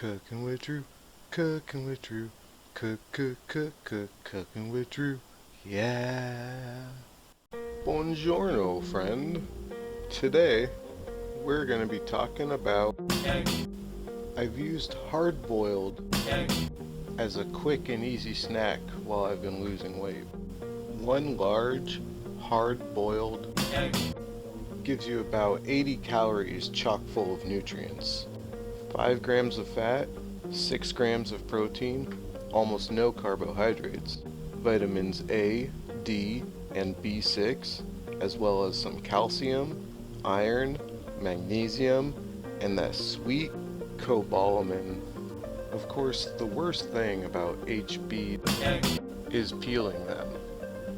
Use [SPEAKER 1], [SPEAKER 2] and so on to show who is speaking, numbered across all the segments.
[SPEAKER 1] Cooking with Drew, cooking with Drew, cooking with Drew. Yeah. Buongiorno, friend. Today, we're going to be talking about I've used hard-boiled as a quick and easy snack while I've been losing weight. One large, hard-boiled gives you about 80 calories chock full of nutrients. 5 grams of fat, 6 grams of protein, almost no carbohydrates, vitamins A, D, and B6, as well as some calcium, iron, magnesium, and that sweet cobalamin. Of course, the worst thing about HB is peeling them,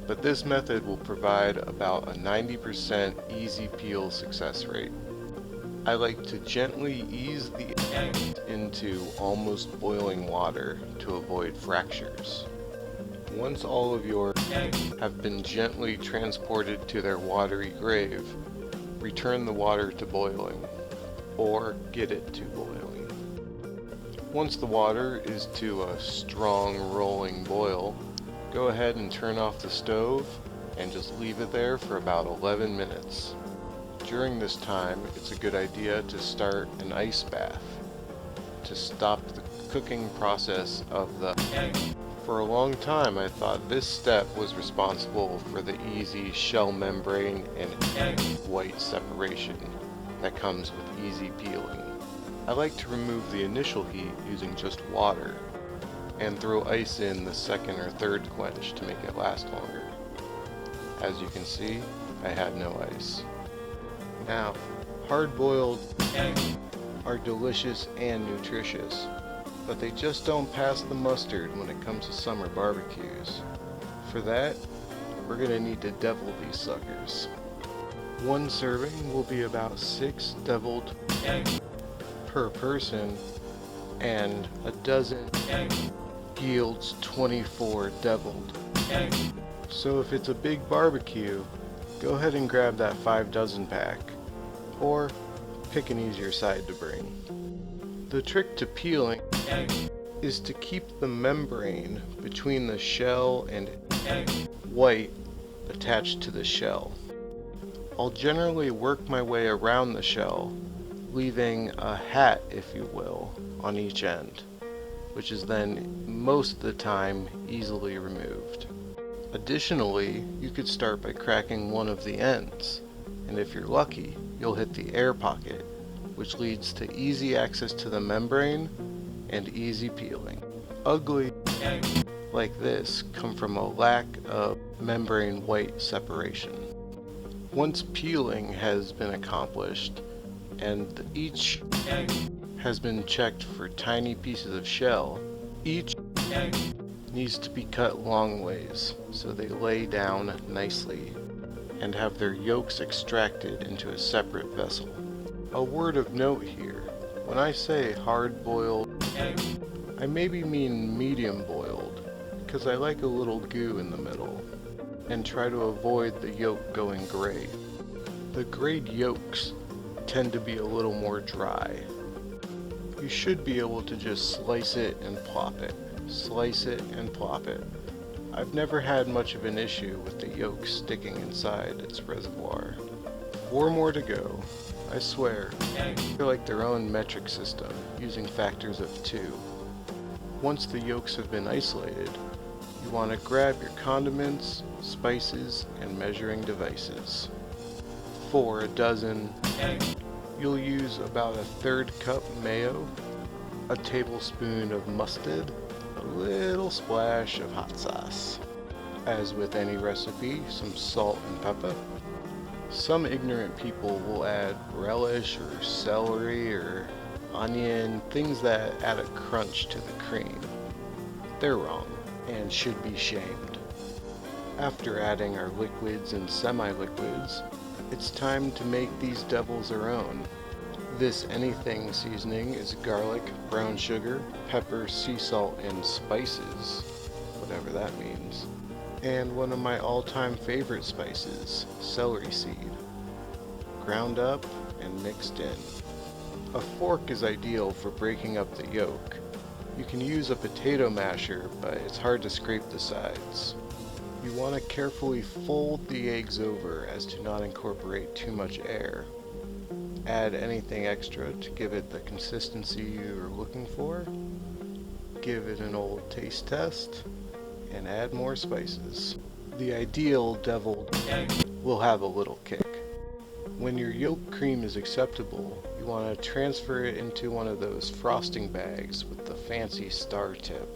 [SPEAKER 1] but this method will provide about a 90% easy peel success rate. I like to gently ease the eggs into almost boiling water to avoid fractures. Once all of your eggs have been gently transported to their watery grave, return the water to boiling, or get it to boiling. Once the water is to a strong rolling boil, go ahead and turn off the stove and just leave it there for about 11 minutes. During this time, it's a good idea to start an ice bath to stop the cooking process of the egg. For a long time, I thought this step was responsible for the easy shell membrane and egg white separation that comes with easy peeling. I like to remove the initial heat using just water and throw ice in the second or third quench to make it last longer. As you can see, I had no ice. Now, hard-boiled eggs are delicious and nutritious, but they just don't pass the mustard when it comes to summer barbecues. For that, we're going to need to devil these suckers. One serving will be about 6 deviled eggs per person, and a dozen eggs yields 24 deviled eggs. So if it's a big barbecue, go ahead and grab that 5 dozen pack, or pick an easier side to bring. The trick to peeling is to keep the membrane between the shell and white attached to the shell. I'll generally work my way around the shell, leaving a hat, if you will, on each end, which is then most of the time easily removed. Additionally, you could start by cracking one of the ends, and if you're lucky, you'll hit the air pocket, which leads to easy access to the membrane and easy peeling. Ugly eggs like this come from a lack of membrane white separation. Once peeling has been accomplished and each egg has been checked for tiny pieces of shell, each egg needs to be cut long ways so they lay down nicely and have their yolks extracted into a separate vessel. A word of note here, when I say hard-boiled egg, I maybe mean medium-boiled, because I like a little goo in the middle, and try to avoid the yolk going gray. The grayed yolks tend to be a little more dry. You should be able to just slice it and plop it. Slice it and plop it. I've never had much of an issue with the yolk sticking inside its reservoir. 4 more to go. I swear, they're like their own metric system, using factors of 2. Once the yolks have been isolated, you want to grab your condiments, spices, and measuring devices. For a dozen eggs, you'll use about a 1/3 cup mayo, a tablespoon of mustard, a little splash of hot sauce. As with any recipe, some salt and pepper. Some ignorant people will add relish or celery or onion, things that add a crunch to the cream. They're wrong and should be shamed. After adding our liquids and semi-liquids, it's time to make these devils our own. This anything seasoning is garlic, brown sugar, pepper, sea salt, and spices, whatever that means. And one of my all-time favorite spices, celery seed, ground up and mixed in. A fork is ideal for breaking up the yolk. You can use a potato masher, but it's hard to scrape the sides. You want to carefully fold the eggs over as to not incorporate too much air. Add anything extra to give it the consistency you're looking for. Give it an old taste test, and add more spices. The ideal deviled egg will have a little kick. When your yolk cream is acceptable, you want to transfer it into one of those frosting bags with the fancy star tip.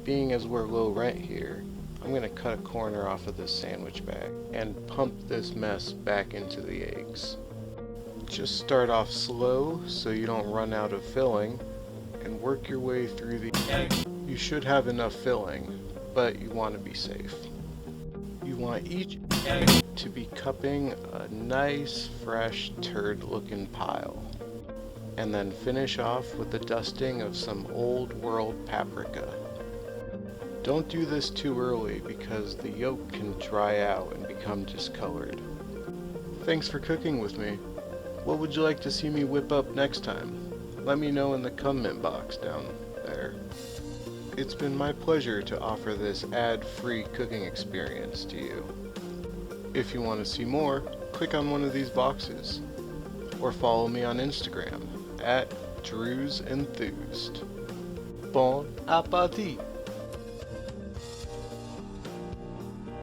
[SPEAKER 1] Being as we're low rent here, I'm going to cut a corner off of this sandwich bag and pump this mess back into the eggs. Just start off slow so you don't run out of filling, and work your way through the egg. You should have enough filling, but you want to be safe. You want each egg to be cupping a nice, fresh, turd-looking pile. And then finish off with a dusting of some old world paprika. Don't do this too early because the yolk can dry out and become discolored. Thanks for cooking with me. What would you like to see me whip up next time? Let me know in the comment box down there. It's been my pleasure to offer this ad-free cooking experience to you. If you want to see more, click on one of these boxes, or follow me on Instagram @DrewsEnthused. Bon appétit!